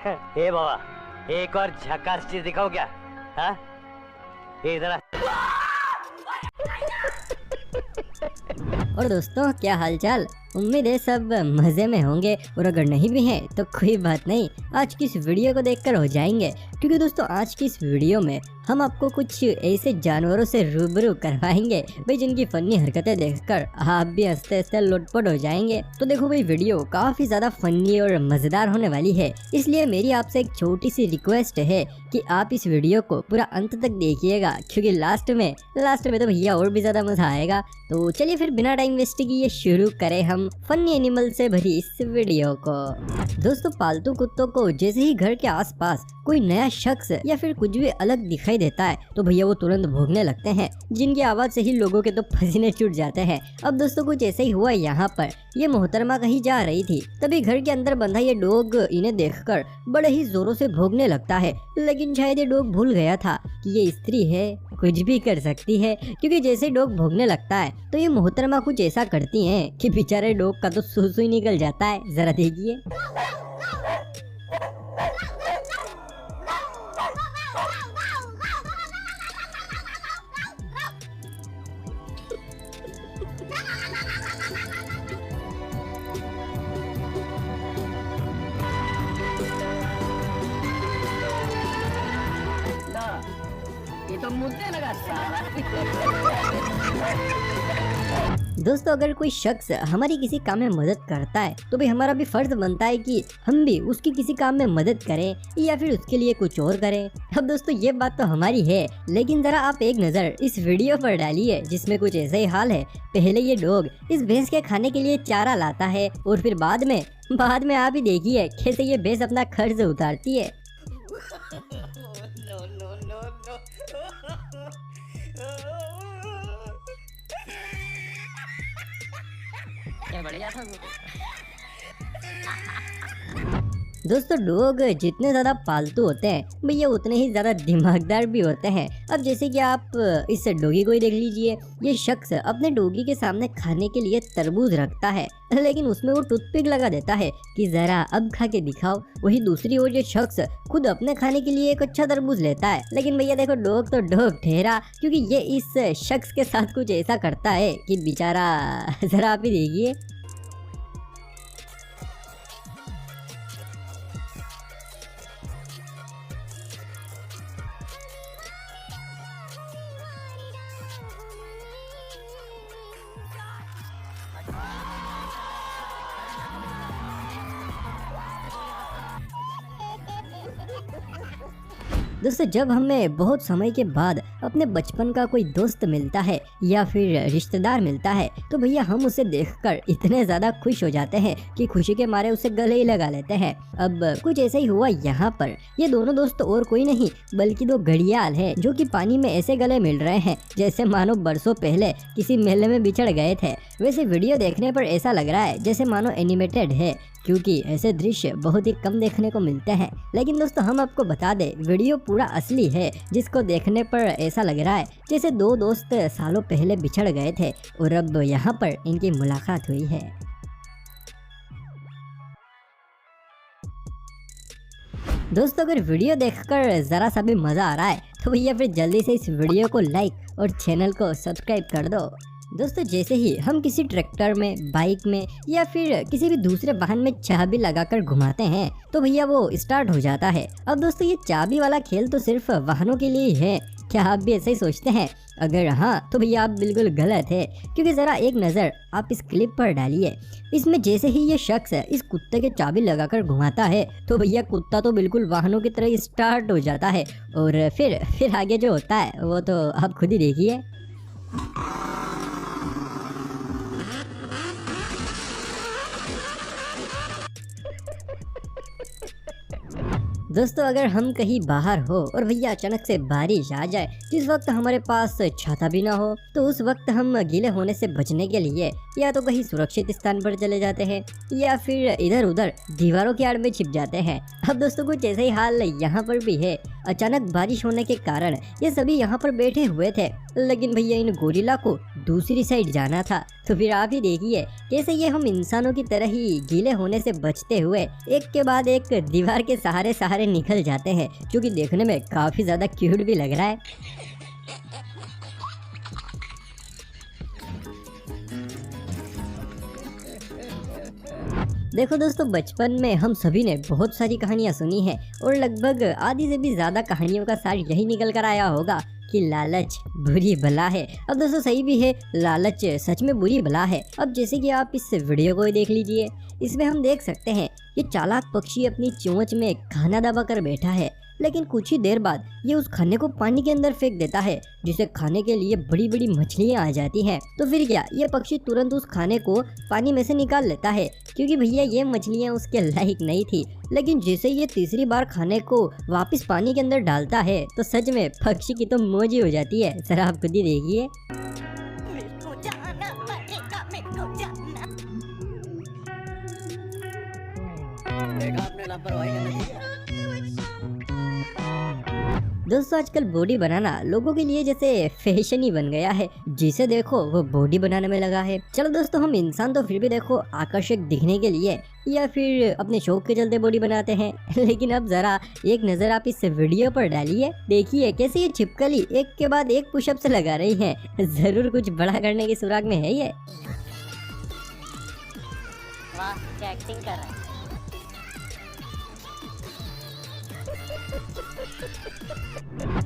ए बाबा, एक और झकास चीज दिखाओ क्या? हाँ, ये इधर आ। और दोस्तों, क्या हालचाल? उम्मीद है सब मजे में होंगे, और अगर नहीं भी हैं तो कोई बात नहीं, आज की इस वीडियो को देखकर हो जाएंगे। क्योंकि दोस्तों, आज की इस वीडियो में हम आपको कुछ ऐसे जानवरों से रूबरू करवाएंगे भाई, जिनकी फनी हरकतें देखकर आप भी हंसते हंसते लोटपोट हो जाएंगे। तो देखो भाई, वीडियो काफी ज्यादा फनी और मजेदार होने वाली है, इसलिए मेरी आपसे एक छोटी सी रिक्वेस्ट है कि आप इस वीडियो को पूरा अंत तक देखिएगा, क्योंकि लास्ट में तो भैया और भी ज्यादा मजा आएगा। तो चलिए फिर बिना टाइम वेस्ट किए शुरू करें हम फनी एनिमल से भरी इस वीडियो को। दोस्तों, पालतू कुत्तों को जैसे ही घर के आसपास कोई नया शख्स या फिर कुछ भी अलग दिखाई देता है तो भैया वो तुरंत भौंकने लगते हैं, जिनकी आवाज से ही लोगों के तो पसीने छूट जाते हैं। अब दोस्तों, कुछ ऐसा ही हुआ यहाँ पर। ये मोहतरमा कहीं जा रही थी, तभी घर के अंदर बंधा ये डॉग इन्हें देखकर बड़े ही जोरों से भौंकने लगता है। लेकिन शायद ये डॉग भूल गया था कि ये स्त्री है, कुछ भी कर सकती है। क्योंकि जैसे डॉग भौंकने लगता है तो ये मोहतरमा कुछ ऐसा करती हैं कि बेचारे डॉग का तो सूसू ही निकल जाता है। जरा देखिए। ये तो मुद्दे लगा साला। दोस्तों, अगर कोई शख्स हमारी किसी काम में मदद करता है तो भी हमारा भी फर्ज बनता है कि हम भी उसकी किसी काम में मदद करें या फिर उसके लिए कुछ और करें। अब दोस्तों, ये बात तो हमारी है, लेकिन जरा आप एक नजर इस वीडियो पर डालिए, जिसमें कुछ ऐसा ही हाल है। पहले ये डॉग इस भैंस के खाने के लिए चारा लाता है, और फिर बाद में आप ही देखिए कैसे ये भैंस अपना खर्च उतारती है। बढ़िया था। दोस्तों, डॉग जितने ज्यादा पालतू होते हैं भैया उतने ही ज्यादा दिमागदार भी होते हैं। अब जैसे कि आप इस डॉगी को ही देख लीजिए। ये शख्स अपने डॉगी के सामने खाने के लिए तरबूज रखता है, लेकिन उसमें वो टूथपिक लगा देता है कि जरा अब खा के दिखाओ। वही दूसरी ओर ये शख्स खुद अपने खाने के लिए एक अच्छा तरबूज लेता है, लेकिन भैया देखो, डॉग तो डॉग ठहरा, क्योंकि ये इस शख्स के साथ कुछ ऐसा करता है कि बेचारा जरा आप ही देखिए। दोस्तों, जब हमें बहुत समय के बाद अपने बचपन का कोई दोस्त मिलता है या फिर रिश्तेदार मिलता है तो भैया हम उसे देखकर इतने ज्यादा खुश हो जाते हैं कि खुशी के मारे उसे गले ही लगा लेते हैं। अब कुछ ऐसा ही हुआ यहाँ पर। ये दोनों दोस्त और कोई नहीं बल्कि दो घड़ियाल हैं, जो कि पानी में ऐसे गले मिल रहे हैं जैसे मानो बरसों पहले किसी मेले में बिछड़ गए थे। वैसे वीडियो देखने पर ऐसा लग रहा है जैसे मानो एनिमेटेड है, क्योंकि ऐसे दृश्य बहुत ही कम देखने को मिलते हैं। लेकिन दोस्तों, हम आपको बता दें, वीडियो पूरा असली है, जिसको देखने पर ऐसा लग रहा है जैसे दो दोस्त सालों पहले बिछड़ गए थे और अब यहाँ पर इनकी मुलाकात हुई है। दोस्तों, अगर वीडियो देखकर जरा सा भी मजा आ रहा है तो भैया फिर जल्दी से इस वीडियो को लाइक और चैनल को सब्सक्राइब कर दो। दोस्तों, जैसे ही हम किसी ट्रैक्टर में, बाइक में या फिर किसी भी दूसरे वाहन में चाबी लगाकर घुमाते हैं तो भैया वो स्टार्ट हो जाता है। अब दोस्तों, ये चाबी वाला खेल तो सिर्फ वाहनों के लिए ही है। क्या आप भी ऐसे ही सोचते हैं? अगर हाँ तो भैया आप बिल्कुल गलत है, क्योंकि जरा एक नज़र आप इस क्लिप पर डालिए। इसमें जैसे ही ये शख्स इस कुत्ते के चाबी लगाकर घुमाता है तो भैया कुत्ता तो बिल्कुल वाहनों की तरह स्टार्ट हो जाता है, और फिर आगे जो होता है वो तो आप खुद ही देखिए। दोस्तों, अगर हम कहीं बाहर हो और भैया अचानक से बारिश आ जाए, जिस वक्त हमारे पास छाता भी ना हो, तो उस वक्त हम गीले होने से बचने के लिए या तो कहीं सुरक्षित स्थान पर चले जाते हैं या फिर इधर उधर दीवारों की आड़ में छिप जाते हैं। अब दोस्तों कुछ ऐसा ही हाल यहाँ पर भी है। अचानक बारिश होने के कारण ये सभी यहाँ पर बैठे हुए थे, लेकिन भैया इन गोरिल्ला को दूसरी साइड जाना था। तो फिर आप ही देखिए कैसे ये हम इंसानों की तरह ही गीले होने से बचते हुए एक के बाद एक दीवार के सहारे सहारे निकल जाते हैं, जो कि देखने में काफी ज्यादा क्यूट भी लग रहा है। देखो दोस्तों, बचपन में हम सभी ने बहुत सारी कहानियां सुनी हैं और लगभग आधी से भी ज्यादा कहानियों का सार यही निकल कर आया होगा कि लालच बुरी बला है। अब दोस्तों सही भी है, लालच सच में बुरी बला है। अब जैसे कि आप इस वीडियो को ही देख लीजिए, इसमें हम देख सकते हैं ये चालाक पक्षी अपनी चोंच में खाना दबा कर बैठा है, लेकिन कुछ ही देर बाद ये उस खाने को पानी के अंदर फेंक देता है, जिसे खाने के लिए बड़ी बड़ी मछलियां आ जाती हैं। तो फिर क्या, ये पक्षी तुरंत उस खाने को पानी में से निकाल लेता है, क्योंकि भैया ये मछलियां उसके लायक नहीं थी। लेकिन जैसे ये तीसरी बार खाने को वापस पानी के अंदर डालता है तो सच में पक्षी की तो मौज ही हो जाती है। सर आप खुद ही देखिए। देखा आपने लापरवाही करने की। दोस्तों आजकल बॉडी बनाना लोगों के लिए जैसे फैशन ही बन गया है, जिसे देखो वो बॉडी बनाने में लगा है। चलो दोस्तों, हम इंसान तो फिर भी देखो आकर्षक दिखने के लिए या फिर अपने शौक के चलते बॉडी बनाते हैं, लेकिन अब जरा एक नजर आप इस वीडियो पर डालिए। देखिए कैसे ये छिपकली एक के बाद एक पुशअप से लगा रही है। जरूर कुछ बड़ा करने की सुराग में है ये। वाह क्या एक्टिंग कर रहा है।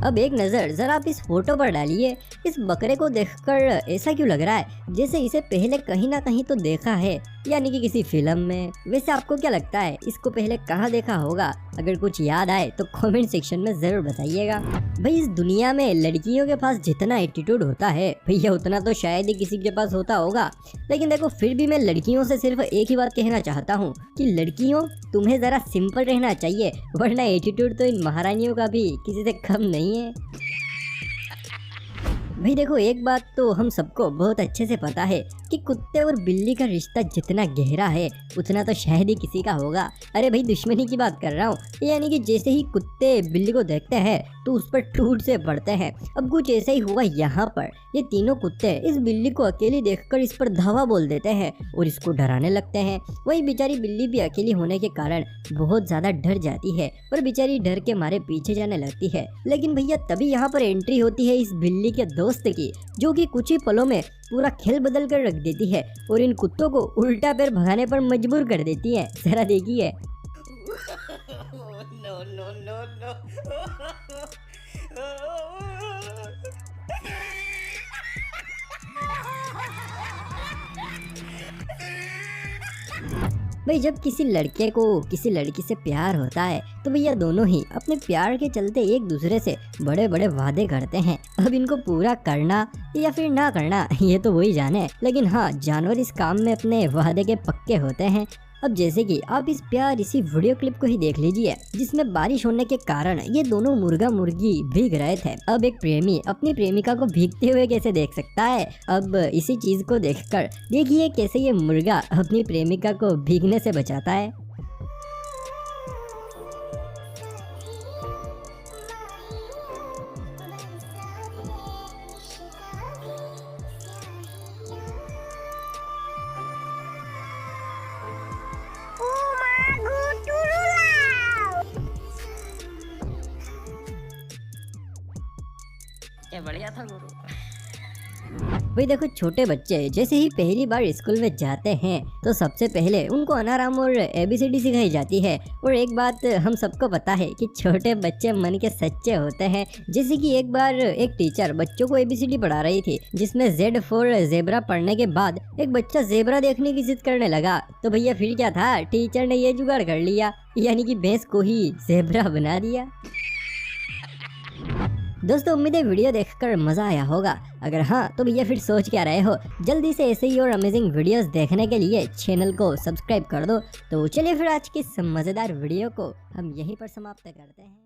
अब एक नजर जरा आप इस फोटो पर डालिए। इस बकरे को देखकर ऐसा क्यों लग रहा है जैसे इसे पहले कहीं ना कहीं तो देखा है, यानी कि किसी फिल्म में। वैसे आपको क्या लगता है, इसको पहले कहाँ देखा होगा? अगर कुछ याद आए तो कमेंट सेक्शन में जरूर बताइएगा। भाई इस दुनिया में लड़कियों के पास जितना एटीट्यूड होता है भैया उतना तो शायद ही किसी के पास होता होगा। लेकिन देखो फिर भी मैं लड़कियों से सिर्फ एक ही बात कहना चाहता हूँ कि लड़कियों तुम्हें जरा सिंपल रहना चाहिए, वरना एटीट्यूड तो इन महारानियों का भी किसी से कम नहीं है। भाई देखो एक बात तो हम सबको बहुत अच्छे से पता है कि कुत्ते और बिल्ली का रिश्ता जितना गहरा है उतना तो शायद ही किसी का होगा। अरे भाई दुश्मनी की बात कर रहा हूँ, यानी कि जैसे ही कुत्ते बिल्ली को देखते हैं तो उस पर टूट से पड़ते हैं। अब कुछ ऐसा ही हुआ यहाँ पर। ये तीनों कुत्ते इस बिल्ली को अकेली देखकर इस पर धावा बोल देते हैं और इसको डराने लगते हैं। वही बेचारी बिल्ली भी अकेली होने के कारण बहुत ज्यादा डर जाती है और बेचारी डर के मारे पीछे जाने लगती है। लेकिन भैया तभी यहाँ पर एंट्री होती है इस बिल्ली के दोस्त की, जो कि कुछ ही पलों में पूरा खेल बदल कर रख देती है और इन कुत्तों को उल्टा पैर भगाने पर मजबूर कर देती है। जरा देखिए। No, no, no, no. भाई जब किसी लड़के को किसी लड़की से प्यार होता है तो भैया दोनों ही अपने प्यार के चलते एक दूसरे से बड़े बड़े वादे करते हैं। अब इनको पूरा करना या फिर ना करना ये तो वही जाने, लेकिन हाँ जानवर इस काम में अपने वादे के पक्के होते हैं। अब जैसे कि आप इस इसी वीडियो क्लिप को ही देख लीजिए, जिसमें बारिश होने के कारण ये दोनों मुर्गा मुर्गी भीग रहे थे। अब एक प्रेमी अपनी प्रेमिका को भीगते हुए कैसे देख सकता है? अब इसी चीज को देखकर देखिए कैसे ये मुर्गा अपनी प्रेमिका को भीगने से बचाता है। क्या बढ़िया था गुरु। भाई देखो छोटे बच्चे जैसे ही पहली बार स्कूल में जाते हैं तो सबसे पहले उनको अनाराम और ABCD सिखाई जाती है। और एक बात हम सबको पता है कि छोटे बच्चे मन के सच्चे होते हैं। जैसे कि एक बार एक टीचर बच्चों को ABCD पढ़ा रही थी, जिसमें Z फॉर ज़ेब्रा पढ़ने के बाद एक बच्चा ज़ेब्रा देखने की जिद करने लगा। तो भैया फिर क्या था, टीचर ने ये जुगाड़ कर लिया, यानी कि भैंस को ही ज़ेब्रा बना दिया। दोस्तों उम्मीद है वीडियो देखकर मजा आया होगा। अगर हाँ तो भैया फिर सोच क्या रहे हो, जल्दी से ऐसे ही और अमेजिंग वीडियोस देखने के लिए चैनल को सब्सक्राइब कर दो। तो चलिए फिर आज की इस मजेदार वीडियो को हम यहीं पर समाप्त करते हैं।